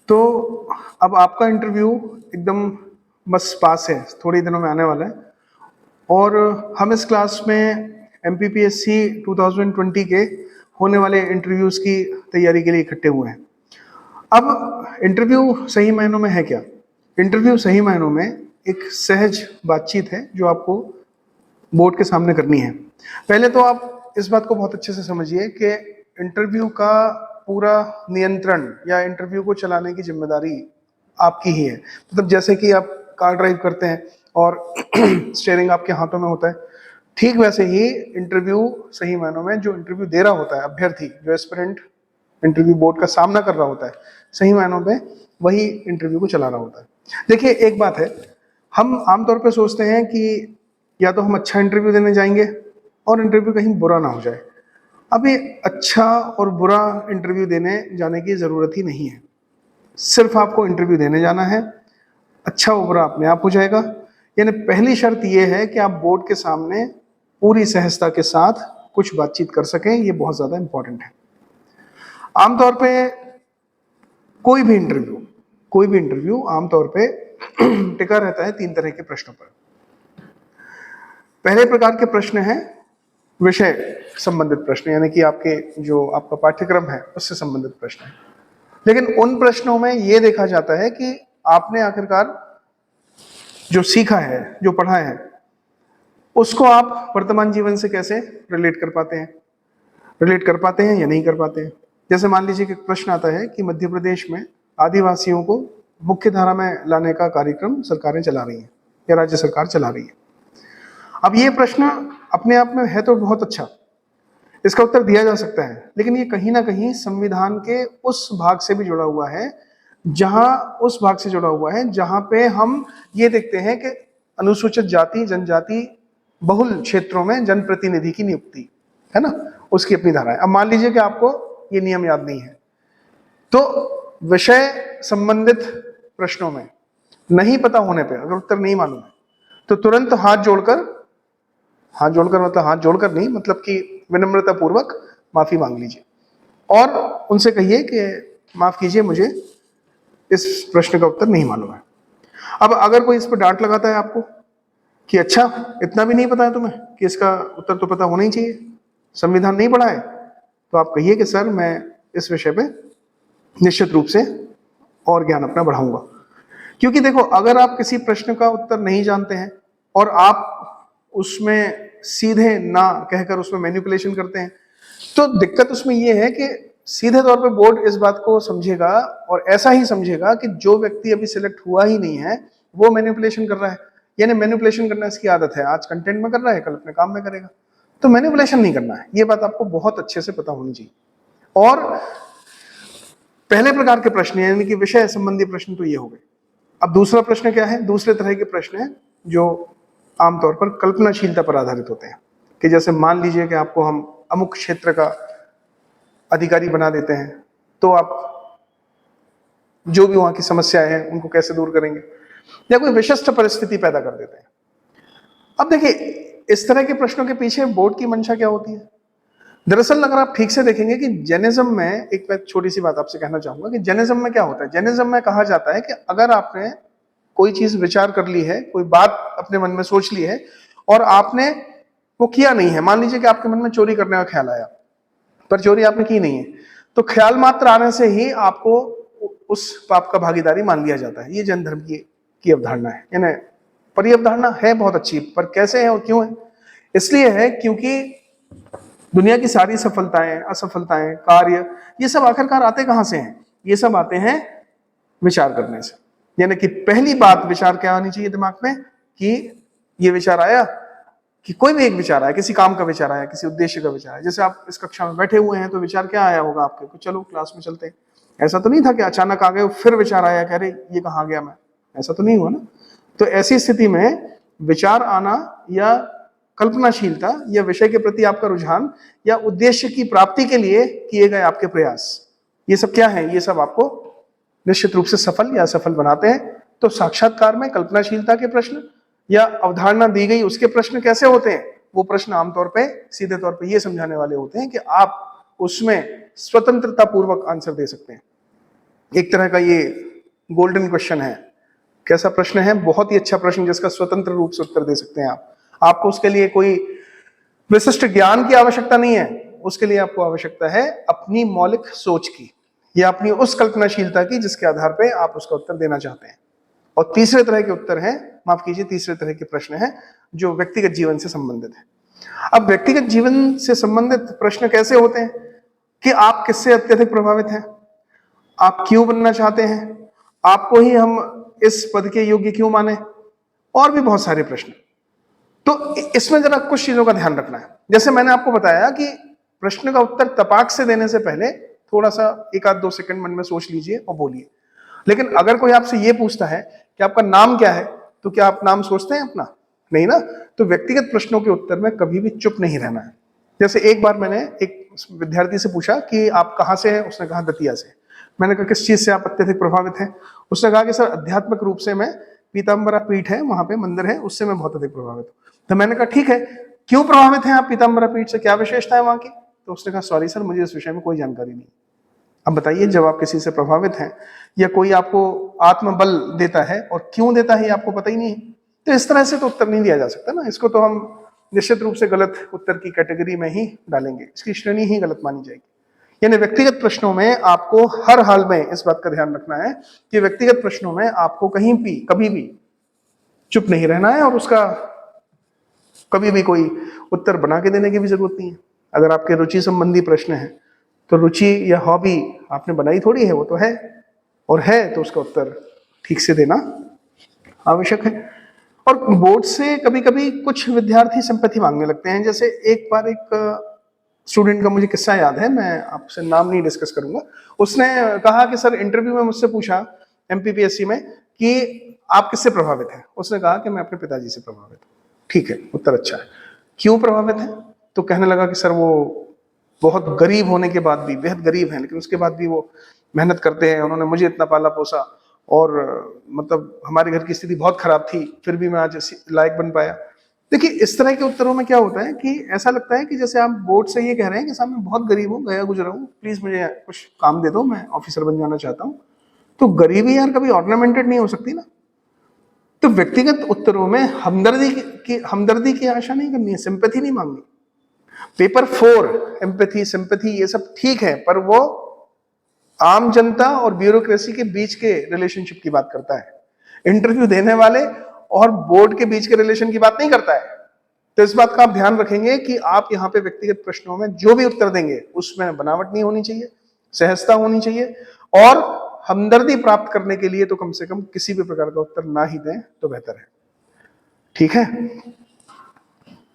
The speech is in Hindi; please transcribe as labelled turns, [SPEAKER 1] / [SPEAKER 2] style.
[SPEAKER 1] तो अब आपका इंटरव्यू एकदम बस पास है, थोड़े दिनों में आने वाला है। और हम इस क्लास में MPPSC 2020 के होने वाले इंटरव्यूज की तैयारी के लिए इकट्ठे हुए हैं। अब इंटरव्यू सही मायनों में है क्या? इंटरव्यू सही मायनों में एक सहज बातचीत है जो आपको बोर्ड के सामने करनी है। पहले तो आप इस बात को बहुत अच्छे से समझिए कि इंटरव्यू का पूरा नियंत्रण या इंटरव्यू को चलाने की जिम्मेदारी आपकी ही है। मतलब जैसे कि आप कार ड्राइव करते हैं और स्टीयरिंग आपके हाथों में होता है, ठीक वैसे ही इंटरव्यू सही मायनों में जो इंटरव्यू दे रहा होता है अभ्यर्थी, जो एस्पिरेंट इंटरव्यू बोर्ड का सामना कर रहा होता है, सही मायनों में वही इंटरव्यू को चला रहा होता है। देखिए एक बात है, हम आमतौर पे सोचते हैं कि या तो हम अच्छा इंटरव्यू देने जाएंगे और इंटरव्यू कहीं बुरा ना हो जाए। अभी अच्छा और बुरा इंटरव्यू देने जाने की ज़रूरत ही नहीं है। सिर्फ आपको इंटरव्यू देने जाना है, अच्छा और बुरा अपने आप हो जाएगा। यानी पहली शर्त यह है कि आप बोर्ड के सामने पूरी सहजता के साथ कुछ बातचीत कर सकें, ये बहुत ज़्यादा इंपॉर्टेंट है। आमतौर पे कोई भी इंटरव्यू आमतौर पे टिका रहता है तीन तरह के प्रश्नों पर। पहले प्रकार के प्रश्न हैं विषय संबंधित प्रश्न, यानी कि आपके जो आपका पाठ्यक्रम है उससे संबंधित प्रश्न है। लेकिन उन प्रश्नों में यह देखा जाता है कि आपने आखिरकार जो सीखा है, जो पढ़ा है, उसको आप वर्तमान जीवन से कैसे रिलेट कर पाते हैं या नहीं कर पाते हैं। जैसे मान लीजिए कि प्रश्न आता है कि मध्य प्रदेश में आदिवासियों को मुख्य धारा में लाने का कार्यक्रम सरकारें चला रही हैं या राज्य सरकार चला रही है। अब ये प्रश्न अपने आप में है तो बहुत अच्छा, इसका उत्तर दिया जा सकता है, लेकिन ये कहीं ना कहीं संविधान के उस भाग से भी जुड़ा हुआ है, जहां पे हम ये देखते हैं कि अनुसूचित जाति जनजाति बहुल क्षेत्रों में जनप्रतिनिधि की नियुक्ति है ना, उसकी अपनी धारा है। अब मान लीजिए कि आपको ये नियम याद नहीं है, तो विषय संबंधित प्रश्नों में नहीं पता होने पे, अगर उत्तर नहीं मालूम है, तो तुरंत हाथ जोड़कर मतलब हाथ जोड़कर नहीं, मतलब कि विनम्रता पूर्वक माफी मांग लीजिए और उनसे कहिए कि माफ कीजिए, मुझे इस प्रश्न का उत्तर नहीं मालूम है। अब अगर कोई इस पर डांट लगाता है आपको कि अच्छा इतना भी नहीं पता है तुम्हें कि इसका उत्तर तो पता होना ही चाहिए, संविधान नहीं पढ़ा है, तो आप कहिए कि सर मैं इस विषय पे निश्चित रूप से और ज्ञान अपना बढ़ाऊंगा। क्योंकि देखो, अगर आप किसी प्रश्न का उत्तर नहीं जानते हैं और आप उसमें सीधे ना कहकर उसमें मैनिपुलेशन करते हैं, तो दिक्कत उसमें यह है कि सीधे तौर पे बोर्ड इस बात को समझेगा और ऐसा ही समझेगा कि जो व्यक्ति अभी सिलेक्ट हुआ ही नहीं है वो मैनिपुलेशन कर रहा है। यानी मैनिपुलेशन करना इसकी आदत है, आज कंटेंट में कर रहा है, कल अपने काम में करेगा। तो मैनिपुलेशन नहीं करना है, ये बात आपको बहुत अच्छे से पता होनी चाहिए। और पहले प्रकार के प्रश्न यानी कि विषय संबंधी प्रश्न तो ये हो गए। अब दूसरा प्रश्न क्या है? दूसरे तरह के प्रश्न है जो आमतौर पर कल्पनाशीलता पर आधारित होते हैं, कि जैसे मान लीजिए कि आपको हम अमुक क्षेत्र का अधिकारी बना देते हैं, तो आप जो भी वहां की समस्याएं हैं उनको कैसे दूर करेंगे, या कोई विशिष्ट परिस्थिति पैदा कर देते हैं। अब देखिए, इस तरह के प्रश्नों के पीछे बोर्ड की मंशा क्या होती है? दरअसल अगर आप ठीक से देखेंगे कि जैनिज्म में, एक मैं छोटी सी बात आपसे कहना चाहूंगा कि जैनिज्म में क्या होता है। जैनिज्म में कहा जाता है कि अगर आपने कोई चीज विचार कर ली है, कोई बात अपने मन में सोच ली है और आपने वो किया नहीं है, मान लीजिए कि आपके मन में चोरी करने का ख्याल आया पर चोरी आपने की नहीं है, तो ख्याल मात्र आने से ही आपको उस पाप का भागीदारी मान लिया जाता है। ये जैन धर्म की अवधारणा है। यानी पर ये अवधारणा है बहुत अच्छी, पर कैसे है और क्यों है? इसलिए है क्योंकि दुनिया की सारी सफलताएं, असफलताएं, कार्य, ये सब आखिरकार आते कहां से हैं? ये सब आते हैं विचार करने से। यानी कि पहली बात विचार क्या आनी चाहिए दिमाग में, कि ये विचार आया, कि कोई भी एक विचार आया, किसी काम का विचार आया, किसी उद्देश्य का विचार आया। जैसे आप इस कक्षा में बैठे हुए हैं तो विचार क्या आया होगा आपके को, चलो क्लास में चलते हैं। ऐसा तो नहीं था कि अचानक आ गए फिर विचार आया, कह रहे ये कहाँ गया मैं, ऐसा तो नहीं हुआ ना। तो ऐसी स्थिति में विचार आना या कल्पनाशीलता या विषय के प्रति आपका रुझान या उद्देश्य की प्राप्ति के लिए किए गए आपके प्रयास, ये सब क्या है? ये सब आपको निश्चित रूप से सफल या असफल बनाते हैं। तो साक्षात्कार में कल्पनाशीलता के प्रश्न या अवधारणा दी गई उसके प्रश्न कैसे होते हैं? वो प्रश्न आमतौर पे सीधे तौर पे ये समझाने वाले होते हैं कि आप उसमें स्वतंत्रता पूर्वक आंसर दे सकते हैं। एक तरह का ये गोल्डन क्वेश्चन है। कैसा प्रश्न है? बहुत ही अच्छा प्रश्न जिसका स्वतंत्र रूप से उत्तर दे सकते हैं आप। आपको उसके लिए कोई विशिष्ट ज्ञान की आवश्यकता नहीं है, उसके लिए आपको आवश्यकता है अपनी मौलिक सोच की या अपनी उस कल्पनाशीलता की जिसके आधार पर आप उसका उत्तर देना चाहते हैं। और तीसरे तरह के उत्तर हैं, माफ कीजिए, तीसरे तरह के प्रश्न हैं जो व्यक्तिगत जीवन से संबंधित है। अब व्यक्तिगत जीवन से संबंधित प्रश्न कैसे होते हैं कि आप किससे अत्यधिक प्रभावित हैं, आप क्यों बनना चाहते हैं, आपको ही हम इस पद के योग्य क्यों माने, और भी बहुत सारे प्रश्न। तो इसमें जरा कुछ चीजों का ध्यान रखना है। जैसे मैंने आपको बताया कि प्रश्न का उत्तर तपाक से देने से पहले थोड़ा सा 1-2 सेकंड मन में सोच लीजिए और बोलिए। लेकिन अगर कोई आपसे ये पूछता है कि आपका नाम क्या है, तो क्या आप नाम सोचते हैं अपना? नहीं ना। तो व्यक्तिगत प्रश्नों के उत्तर में कभी भी चुप नहीं रहना है। जैसे एक बार मैंने एक विद्यार्थी से पूछा कि आप कहाँ से हैं, उसने कहा दतिया से। मैंने कहा किस चीज से आप अत्यधिक प्रभावित हैं? उसने कहा कि सर आध्यात्मिक रूप से मैं, पीताम्बरा पीठ है वहां पे मंदिर है, उससे मैं बहुत अधिक प्रभावित हूँ। तो मैंने कहा ठीक है, क्यों प्रभावित हैं आप पीताम्बरा पीठ से, क्या विशेषता है वहां की? तो उसने कहा सॉरी सर, मुझे इस विषय में कोई जानकारी नहीं। अब बताइए, जब आप किसी से प्रभावित हैं या कोई आपको आत्मबल देता है और क्यों देता है ये आपको पता ही नहीं है, तो इस तरह से तो उत्तर नहीं दिया जा सकता ना। इसको तो हम निश्चित रूप से गलत उत्तर की कैटेगरी में ही डालेंगे, इसकी श्रेणी ही गलत मानी जाएगी। यानी व्यक्तिगत प्रश्नों में आपको हर हाल में इस बात का ध्यान रखना है कि व्यक्तिगत प्रश्नों में आपको कहीं भी कभी भी चुप नहीं रहना है और उसका कभी भी कोई उत्तर बना के देने की भी जरूरत नहीं है। अगर आपके रुचि संबंधी प्रश्न है तो रुचि या हॉबी आपने बनाई थोड़ी है, वो तो है, और है तो उसका उत्तर ठीक से देना आवश्यक है। और बोर्ड से कभी कभी कुछ विद्यार्थी सिंपैथी मांगने लगते हैं। जैसे एक बार एक स्टूडेंट का मुझे किस्सा याद है, मैं आपसे नाम नहीं डिस्कस करूंगा। उसने कहा कि सर इंटरव्यू में मुझसे पूछा एमपीपीएससी में कि आप किससे प्रभावित हैं। उसने कहा कि मैं अपने पिताजी से प्रभावित हूँ। ठीक है, उत्तर अच्छा है। क्यों प्रभावित है? तो कहने लगा कि सर वो बहुत गरीब होने के बाद भी, बेहद गरीब हैं, लेकिन उसके बाद भी वो मेहनत करते हैं, उन्होंने मुझे इतना पाला पोसा, और मतलब हमारे घर की स्थिति बहुत खराब थी, फिर भी मैं आज लायक बन पाया। देखिए, इस तरह के उत्तरों में क्या होता है कि ऐसा लगता है कि जैसे आप बोर्ड से ये कह रहे हैं कि साहब मैं बहुत गरीब हूँ, गया गुजरा हूँ, प्लीज मुझे कुछ काम दे दो, मैं ऑफिसर बन जाना चाहता हूँ। तो गरीबी यार कभी ऑर्नामेंटेड नहीं हो सकती ना। तो व्यक्तिगत उत्तरों में हमदर्दी की आशा नहीं करनी है, सिंपैथी नहीं मांगनी। पेपर 4 एम्पैथी, सिंपैथी ये सब ठीक है, पर वो आम जनता और ब्यूरोक्रेसी के बीच के रिलेशनशिप की बात करता है, इंटरव्यू देने वाले और बोर्ड के बीच के रिलेशन की बात नहीं करता है। तो इस बात का आप ध्यान रखेंगे कि आप यहाँ पे व्यक्तिगत प्रश्नों में जो भी उत्तर देंगे उसमें बनावट नहीं होनी चाहिए, सहजता होनी चाहिए, और हमदर्दी प्राप्त करने के लिए तो कम से कम किसी भी प्रकार का उत्तर ना ही दें तो बेहतर है। ठीक है।